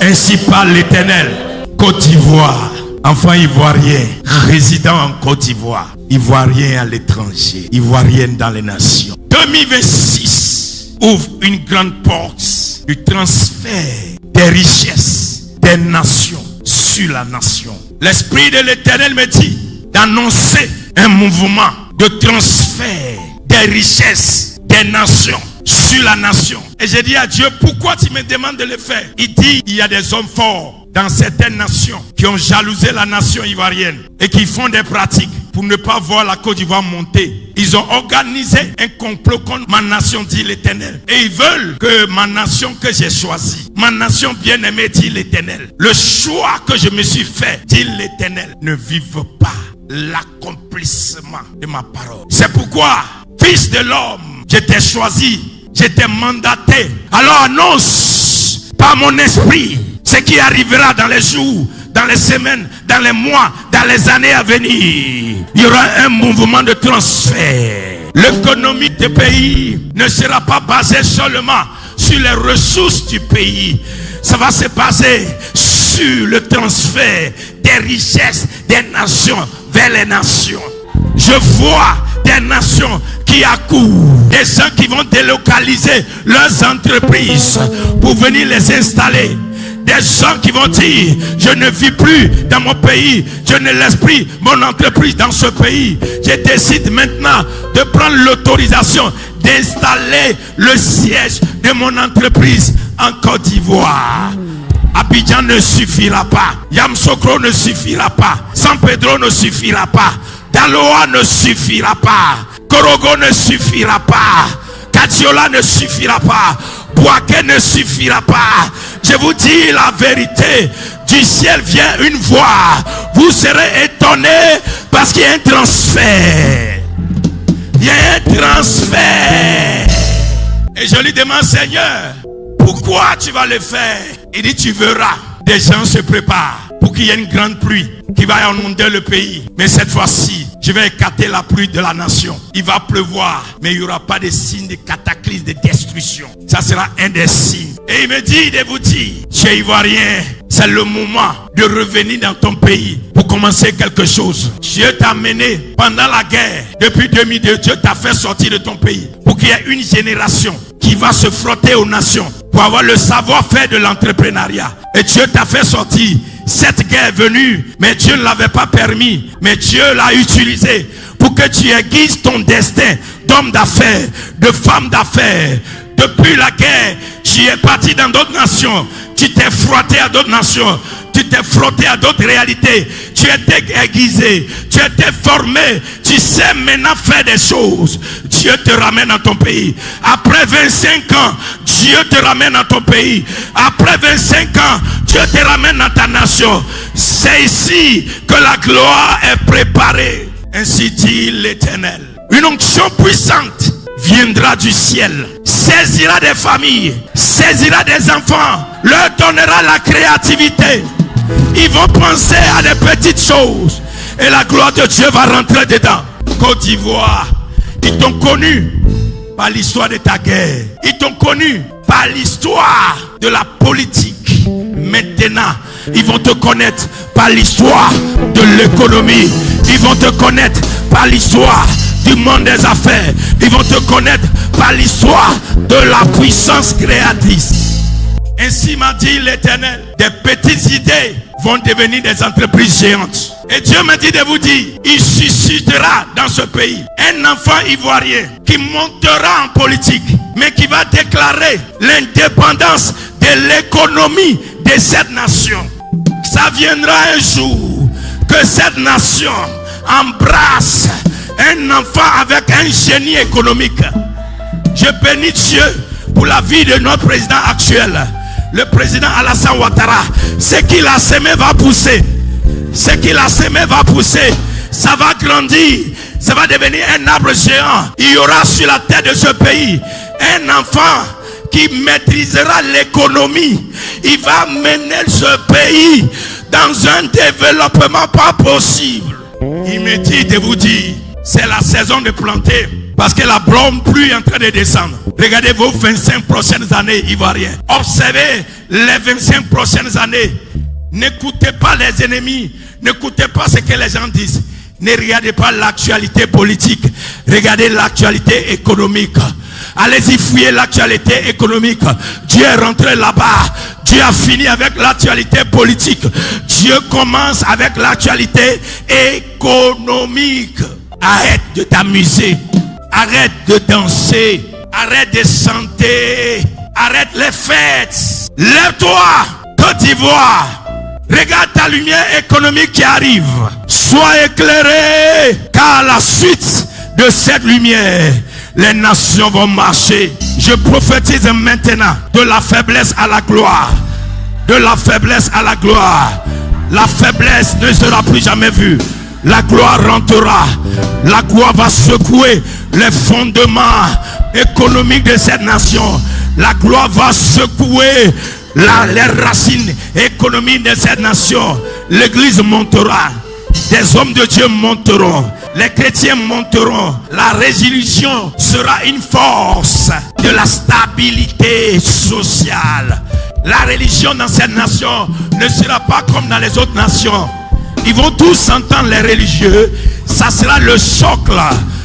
Ainsi parle l'Éternel. Côte d'Ivoire, enfant ivoirien, résident en Côte d'Ivoire, ivoirien à l'étranger, ivoirienne dans les nations. 2026 ouvre une grande porte du transfert des richesses des nations sur la nation. L'Esprit de l'Éternel me dit d'annoncer un mouvement de transfert des richesses des nations sur la nation. Et j'ai dit à Dieu, pourquoi tu me demandes de le faire? Il dit, il y a des hommes forts dans certaines nations qui ont jalousé la nation ivoirienne et qui font des pratiques pour ne pas voir la Côte d'Ivoire monter. Ils ont organisé un complot contre ma nation, dit l'Éternel. Et ils veulent que ma nation que j'ai choisie, ma nation bien-aimée, dit l'Éternel, le choix que je me suis fait, dit l'Éternel, ne vive pas l'accomplissement de ma parole. C'est pourquoi, fils de l'homme, je t'ai choisi, je t'ai mandaté. Alors annonce par mon esprit ce qui arrivera dans les jours, dans les semaines, dans les mois, dans les années à venir. Il y aura un mouvement de transfert. L'économie des pays ne sera pas basée seulement sur les ressources du pays. Ça va se baser sur le transfert des richesses des nations vers les nations. Je vois des nations qui accourent, des gens qui vont délocaliser leurs entreprises pour venir les installer. Des gens qui vont dire, je ne vis plus dans mon pays, je ne laisse plus mon entreprise dans ce pays. Je décide maintenant de prendre l'autorisation d'installer le siège de mon entreprise en Côte d'Ivoire. Abidjan ne suffira pas, Yamoussoukro ne suffira pas, San Pedro ne suffira pas, Daloa ne suffira pas, Korogo ne suffira pas, Kadiola ne suffira pas, Bouaké ne suffira pas. Je vous dis la vérité, du ciel vient une voix. Vous serez étonnés parce qu'il y a un transfert. Il y a un transfert. Et je lui demande, Seigneur, pourquoi tu vas le faire? Il dit, tu verras. Des gens se préparent pour qu'il y ait une grande pluie qui va inonder le pays. Mais cette fois-ci, je vais écarter la pluie de la nation. Il va pleuvoir, mais il n'y aura pas de signe de cataclysme, de destruction. Ça sera un des signes. Et il me dit de vous dire, chez Ivoirien, c'est le moment de revenir dans ton pays pour commencer quelque chose. Dieu t'a mené pendant la guerre. Depuis 2002, Dieu t'a fait sortir de ton pays pour qu'il y ait une génération qui va se frotter aux nations pour avoir le savoir-faire de l'entrepreneuriat. Et Dieu t'a fait sortir. Cette guerre est venue, mais Dieu ne l'avait pas permis. Mais Dieu l'a utilisé pour que tu aiguises ton destin d'homme d'affaires, de femme d'affaires. Depuis la guerre, tu es parti dans d'autres nations. Tu t'es frotté à d'autres nations. Tu t'es frotté à d'autres réalités. Tu étais aiguisé. Tu étais formé. Tu sais maintenant faire des choses. Dieu te ramène dans ton pays. Après 25 ans, Dieu te ramène dans ton pays. Après 25 ans, Dieu te ramène dans ta nation. C'est ici que la gloire est préparée. Ainsi dit l'Éternel. Une onction puissante viendra du ciel, saisira des familles, saisira des enfants, leur donnera la créativité. Ils vont penser à des petites choses et la gloire de Dieu va rentrer dedans. Côte d'Ivoire, ils t'ont connu par l'histoire de ta guerre. Ils t'ont connu par l'histoire de la politique. Maintenant, ils vont te connaître par l'histoire de l'économie. Ils vont te connaître par l'histoire du monde des affaires. Ils vont te connaître par l'histoire de la puissance créatrice. Ainsi m'a dit l'Éternel, des petites idées vont devenir des entreprises géantes. Et Dieu m'a dit de vous dire, il suscitera dans ce pays un enfant ivoirien qui montera en politique, mais qui va déclarer l'indépendance de l'économie de cette nation. Ça viendra un jour que cette nation embrasse un enfant avec un génie économique. Je bénis Dieu pour la vie de notre président actuel, le président Alassane Ouattara. Ce qu'il a semé va pousser. Ce qu'il a semé va pousser. Ça va grandir. Ça va devenir un arbre géant. Il y aura sur la tête de ce pays un enfant qui maîtrisera l'économie. Il va mener ce pays dans un développement pas possible. Il me dit de vous dire, c'est la saison de planter. Parce que la bombe pluie est en train de descendre. Regardez vos 25 prochaines années, Ivoiriens. Observez les 25 prochaines années. N'écoutez pas les ennemis. N'écoutez pas ce que les gens disent. Ne regardez pas l'actualité politique. Regardez l'actualité économique. Allez-y fouiller l'actualité économique. Dieu est rentré là-bas. Dieu a fini avec l'actualité politique. Dieu commence avec l'actualité économique. Arrête de t'amuser. Arrête de danser. Arrête de chanter. Arrête les fêtes. Lève-toi, Côte d'Ivoire. Regarde ta lumière économique qui arrive. Sois éclairé, car à la suite de cette lumière, les nations vont marcher. Je prophétise maintenant de la faiblesse à la gloire. De la faiblesse à la gloire. La faiblesse ne sera plus jamais vue. La gloire rentrera. La gloire va secouer les fondements économiques de cette nation. La gloire va secouer les racines économiques de cette nation. L'église montera. Des hommes de Dieu monteront. Les chrétiens monteront. La résolution sera une force de la stabilité sociale. La religion dans cette nation ne sera pas comme dans les autres nations. Ils vont tous s'entendre, les religieux. Ça sera le socle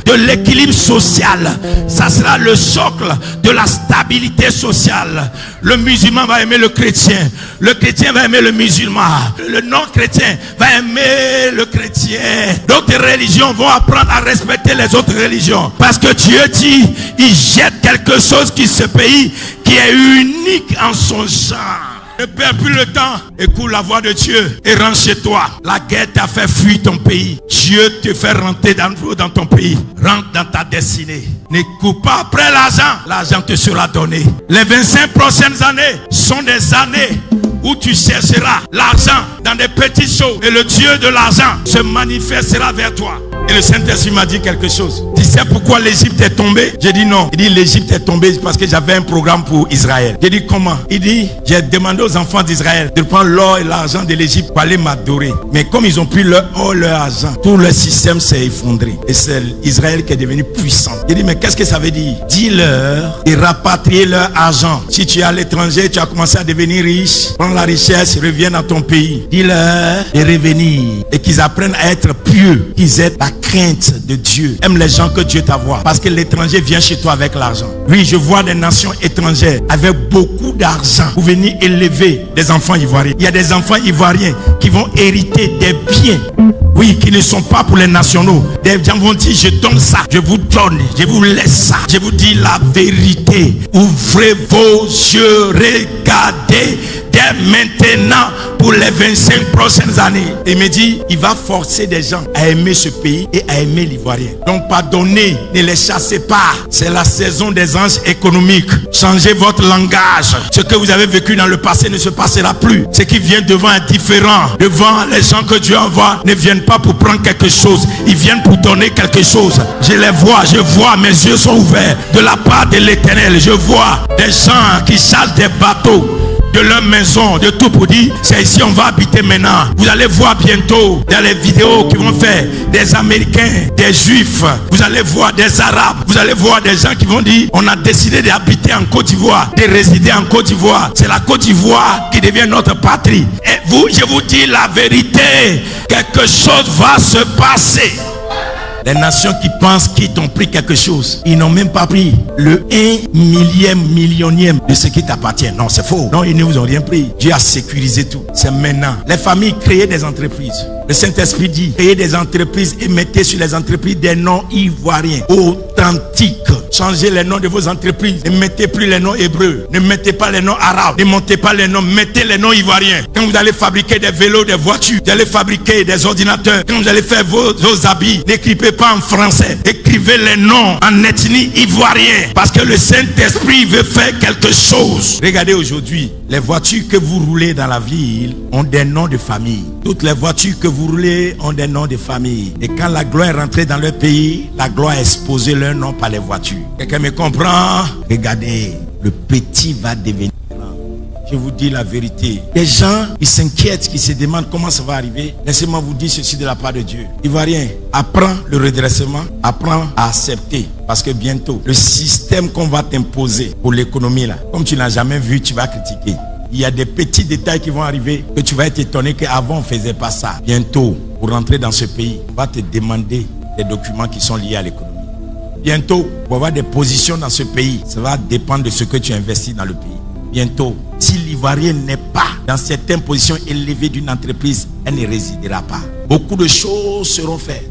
de l'équilibre social. Ça sera le socle de la stabilité sociale. Le musulman va aimer le chrétien. Le chrétien va aimer le musulman. Le non-chrétien va aimer le chrétien. D'autres religions vont apprendre à respecter les autres religions. Parce que Dieu dit, il jette quelque chose qui ce pays qui est unique en son genre. Ne perds plus le temps. Écoute la voix de Dieu et rentre chez toi. La guerre t'a fait fuir ton pays. Dieu te fait rentrer dans ton pays. Rentre dans ta destinée. Ne cours pas après l'argent. L'argent te sera donné. Les 25 prochaines années sont des années où tu chercheras l'argent dans des petites choses. Et le Dieu de l'argent se manifestera vers toi. Et le Saint-Esprit m'a dit quelque chose. Tu sais pourquoi l'Égypte est tombée? J'ai dit non. Il dit l'Égypte est tombée parce que j'avais un programme pour Israël. J'ai dit comment? Il dit j'ai demandé aux enfants d'Israël de prendre l'or et l'argent de l'Égypte pour aller m'adorer. Mais comme ils ont pris leur or, leur argent, tout le système s'est effondré. Et c'est Israël qui est devenu puissant. J'ai dit mais qu'est-ce que ça veut dire? Dis-leur et rapatrier leur argent. Si tu es à l'étranger, tu as commencé à devenir riche. Prends la richesse, reviens dans ton pays. Dis-leur de revenir et qu'ils apprennent à être pieux, qu'ils aient la crainte de Dieu. Aime les gens que Dieu t'envoie. Parce que l'étranger vient chez toi avec l'argent. Oui, je vois des nations étrangères avec beaucoup d'argent pour venir élever des enfants ivoiriens. Il y a des enfants ivoiriens qui vont hériter des biens. Oui, qui ne sont pas pour les nationaux. Des gens vont dire, je donne ça, je vous donne, je vous laisse ça. Je vous dis la vérité. Ouvrez vos yeux, regardez dès maintenant pour les 25 prochaines années. Et il me dit, il va forcer des gens à aimer ce pays et à aimer l'Ivoirien. Donc pardonnez, ne les chassez pas. C'est la saison des anges économiques. Changez votre langage. Ce que vous avez vécu dans le passé ne se passera plus. Ce qui vient devant est différent. Devant, les gens que Dieu envoie ne viennent pas pour prendre quelque chose. Ils viennent pour donner quelque chose. Je les vois, mes yeux sont ouverts. De la part de l'Éternel, je vois des gens qui chassent des bateaux de leur maison, de tout pour dire, c'est ici on va habiter maintenant. Vous allez voir bientôt dans les vidéos qui vont faire des Américains, des Juifs, vous allez voir des Arabes, vous allez voir des gens qui vont dire, on a décidé d'habiter en Côte d'Ivoire, de résider en Côte d'Ivoire. C'est la Côte d'Ivoire qui devient notre patrie. Et vous, je vous dis la vérité, quelque chose va se passer. Les nations qui pensent qu'ils t'ont pris quelque chose, ils n'ont même pas pris le 1/1000 de ce qui t'appartient. Non, c'est faux. Non, ils ne vous ont rien pris. Dieu a sécurisé tout. C'est maintenant. Les familles, créent des entreprises. Le Saint-Esprit dit, créez des entreprises et mettez sur les entreprises des noms ivoiriens, authentiques. Changez les noms de vos entreprises. Ne mettez plus les noms hébreux. Ne mettez pas les noms arabes. Ne montez pas les noms. Mettez les noms ivoiriens. Quand vous allez fabriquer des vélos, des voitures, vous allez fabriquer des ordinateurs, quand vous allez faire vos habits, n'écrivez pas en français. Écrivez les noms en ethnie ivoirienne. Parce que le Saint-Esprit veut faire quelque chose. Regardez aujourd'hui, les voitures que vous roulez dans la ville ont des noms de famille. Toutes les voitures que vous roulez ont des noms de famille. Et quand la gloire est rentrée dans leur pays, la gloire a exposé leur nom par les voitures. Quelqu'un me comprend? Regardez, le petit va devenir grand. je vous dis la vérité. Les gens, ils s'inquiètent, qui se demandent comment ça va arriver. Laissez-moi vous dire ceci de la part de Dieu. Ivoirien, apprends le redressement, apprends à accepter. Parce que bientôt, le système qu'on va t'imposer pour l'économie, là, comme tu n'as jamais vu, tu vas critiquer. Il y a des petits détails qui vont arriver que tu vas être étonné qu'avant on ne faisait pas ça. Bientôt, pour rentrer dans ce pays, on va te demander des documents qui sont liés à l'économie. Bientôt, pour avoir des positions dans ce pays, ça va dépendre de ce que tu investis dans le pays. Bientôt, si l'Ivoirien n'est pas dans certaines positions élevées d'une entreprise, elle ne résidera pas. Beaucoup de choses seront faites,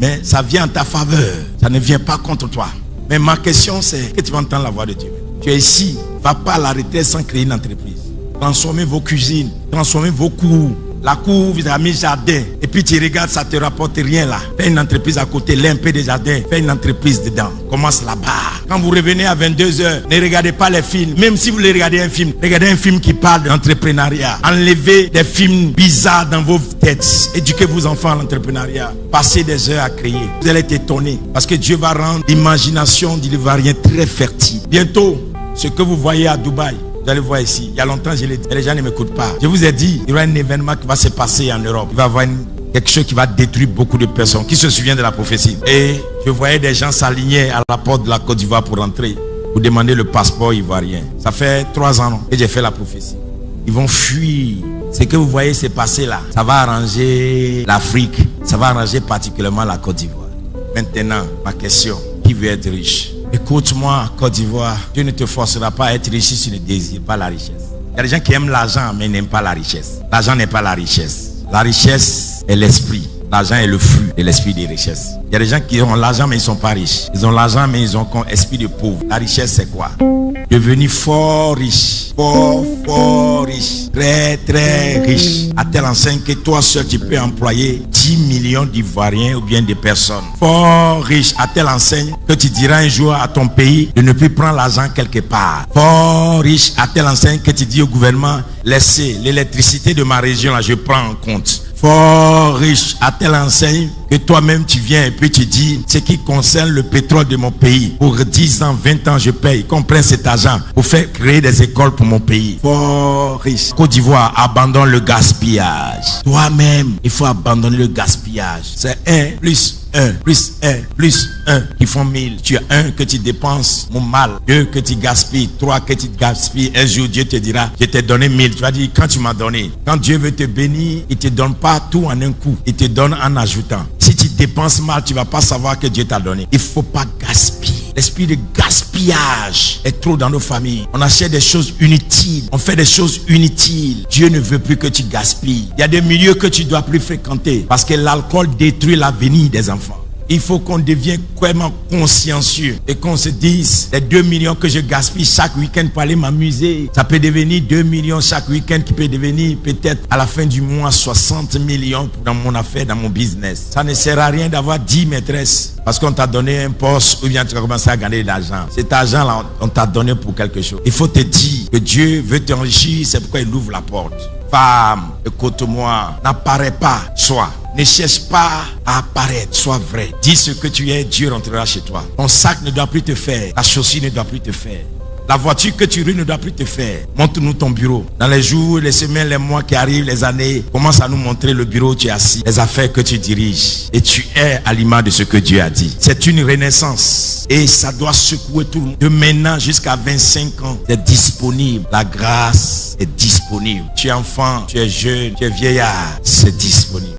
mais ça vient en ta faveur, ça ne vient pas contre toi. Mais ma question c'est, que tu vas entendre la voix de Dieu. Tu es ici, va pas à la retraite sans créer une entreprise. Transformez vos cuisines, transformez vos cours. La cour, vous avez mis jardin. Et puis tu regardes, ça ne te rapporte rien là. Fais une entreprise à côté, l'un peu de jardin. Fais une entreprise dedans. Commence là-bas. Quand vous revenez à 22h, ne regardez pas les films. Même si vous voulez regarder un film, regardez un film qui parle d'entrepreneuriat. Enlevez des films bizarres dans vos têtes. Éduquez vos enfants à l'entrepreneuriat. Passez des heures à créer. Vous allez être étonnés. Parce que Dieu va rendre l'imagination de l'Ivoirien très fertile. Bientôt, ce que vous voyez à Dubaï, vous allez voir ici, il y a longtemps je l'ai dit, les gens ne m'écoutent pas. Je vous ai dit, il y aura un événement qui va se passer en Europe. Il va y avoir quelque chose qui va détruire beaucoup de personnes. Qui se souvient de la prophétie? Et je voyais des gens s'aligner à la porte de la Côte d'Ivoire pour rentrer, pour demander le passeport ivoirien. Ça fait 3 ans que j'ai fait la prophétie. Ils vont fuir. Ce que vous voyez se passer là, ça va arranger l'Afrique. Ça va arranger particulièrement la Côte d'Ivoire. Maintenant, ma question, qui veut être riche? Écoute-moi, Côte d'Ivoire, Dieu ne te forcera pas à être riche si tu ne désires pas la richesse. Il y a des gens qui aiment l'argent mais n'aiment pas la richesse. L'argent n'est pas la richesse. La richesse est l'esprit. L'argent est le fruit de l'esprit des richesses. Il y a des gens qui ont l'argent mais ils ne sont pas riches. Ils ont l'argent mais ils ont un esprit de pauvre. La richesse c'est quoi? Devenir fort riche. Fort riche. Très riche. À telle enseigne que toi seul tu peux employer 10 millions d'Ivoiriens ou bien de personnes. Fort riche. À telle enseigne que tu diras un jour à ton pays de ne plus prendre l'argent quelque part. Fort riche. À telle enseigne que tu dis au gouvernement, laissez l'électricité de ma région là, je prends en compte. Fort riche, à telle enseigne que toi-même tu viens et puis tu dis ce qui concerne le pétrole de mon pays. Pour 10 ans, 20 ans, je paye. Qu'on prenne cet argent pour faire créer des écoles pour mon pays. Fort riche. Côte d'Ivoire, abandonne le gaspillage. Toi-même, il faut abandonner le gaspillage. C'est 1 plus 1 plus 1 plus 1 qui font 1000. Tu as 1 que tu dépenses, mon mal. 2 que tu gaspilles. 3 que tu gaspilles. Un jour, Dieu te dira, je t'ai donné 1000. Tu vas dire, quand tu m'as donné. Quand Dieu veut te bénir, il ne te donne pas tout en un coup. Il te donne en ajoutant. Si tu dépenses mal, tu ne vas pas savoir que Dieu t'a donné. Il ne faut pas gaspiller. L'esprit de gaspillage est trop dans nos familles. On achète des choses inutiles. On fait des choses inutiles. Dieu ne veut plus que tu gaspilles. Il y a des milieux que tu ne dois plus fréquenter parce que l'alcool détruit l'avenir des enfants. Il faut qu'on devienne vraiment consciencieux et qu'on se dise, les 2 millions que je gaspille chaque week-end pour aller m'amuser, ça peut devenir 2 millions chaque week-end qui peut devenir peut-être à la fin du mois 60 millions dans mon affaire, dans mon business. Ça ne sert à rien d'avoir 10 maîtresses parce qu'on t'a donné un poste ou bien tu as commencé à gagner de l'argent. Cet argent-là, on t'a donné pour quelque chose. Il faut te dire que Dieu veut t'enrichir, c'est pourquoi il ouvre la porte. Femme, écoute-moi, n'apparaît pas, sois. Ne cherche pas à apparaître, sois vrai. Dis ce que tu es, Dieu rentrera chez toi. Ton sac ne doit plus te faire, ta chaussure ne doit plus te faire. La voiture que tu roules ne doit plus te faire. Montre-nous ton bureau. Dans les jours, les semaines, les mois qui arrivent, les années, commence à nous montrer le bureau où tu es assis, les affaires que tu diriges. Et tu es à l'image de ce que Dieu a dit. C'est une renaissance. Et ça doit secouer tout le monde. De maintenant jusqu'à 25 ans, c'est disponible. La grâce est disponible. Tu es enfant, tu es jeune, tu es vieillard, c'est disponible.